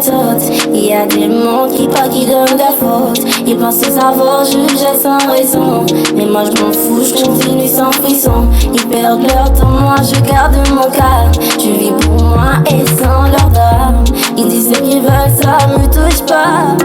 méthode. Il y a des mondes qui pas qui donnent des fautes. Ils pensent savoir juger sans raison. Mais moi je m'en fous, je continue sans frisson. Ils perdent leur temps, moi je garde mon calme. Je vis pour moi et sans leur drame. Ils disent ce qu'ils veulent, ça me touche pas.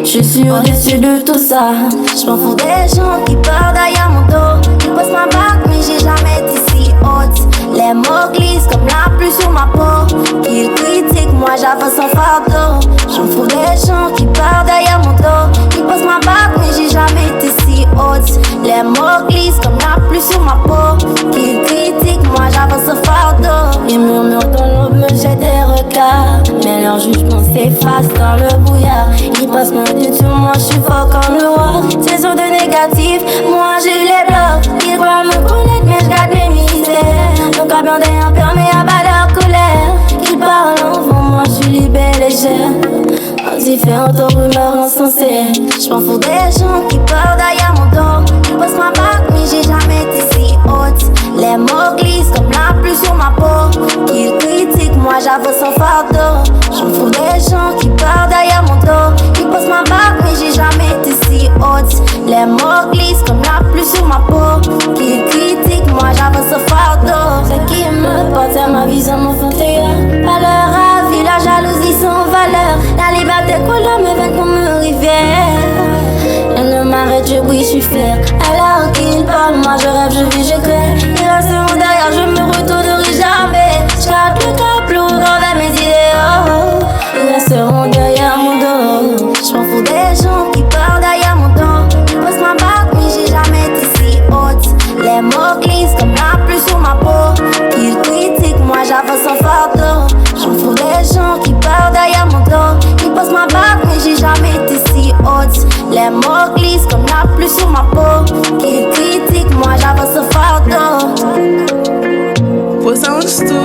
Je suis au-dessus de tout ça. Je m'en fous des gens qui parlent derrière mon dos. Ils posent ma bague mais j'ai jamais été si haute. Les mots glissent comme la pluie sur ma peau. Ils critiquent, moi j'avance sans fardeau. Je m'en fous des gens qui parlent derrière mon dos. Ils posent ma bague mais j'ai jamais été si haute. Les mots glissent comme la pluie sur ma peau. Ils critiquent, moi j'avance sans fardeau. Ils murmurent dans l'aube, me jettent des regards. Mais leur jugement s'efface dans le brouillard. Ils passent mon dieu sur moi, je suis fort comme le roi. C'est sur de négatif, moi j'ai eu les blocs. Ils croient me connaître mais je garde mes misères. Donc à bander un perméable à leur colère. Ils parlent en vent, moi je suis libérée légère. En différentes rumeurs insensées. Je m'en fous des gens qui parlent derrière mon dos. Ils posent ma bague mais j'ai jamais été si haute. Les mots glissent comme la pluie sur ma peau. Ils critiquent, moi j'avance sans fardeau. Je m'en fous des gens qui parlent derrière mon dos. Ils posent ma bague mais j'ai jamais été si haute. Les mots glissent comme la pluie sur ma peau. Ils critiquent, moi j'avance sans fardeau. Ce qui me porte à ma vision, mon fantôme. À leur avis, la jalousie sans valeur. La liberté coule dans mes veines comme une rivière. Elle ne m'arrête, je brille, je suis fière. Alors qu'ils parlent, moi je rêve, je vis, je crée. Ils resteront derrière, je me retournerai jamais. Je garde le cap lourd envers mes idéaux. Ils resteront derrière mon dos. Je m'en fous des gens qui parlent derrière mon dos. Ils posent ma bague, mais j'ai jamais été si haute. Les mots glissent comme la pluie sur ma peau. Ils critiquent, moi j'avance sans fardeau. Je m'en fous des gens qui parlent derrière mon dos. Ils posent ma bague, mais j'ai jamais été si haute. Les mots glissent comme la pluie sur ma peau. Ils critiquent, moi j'avance sans fardeau. Pois on the stool.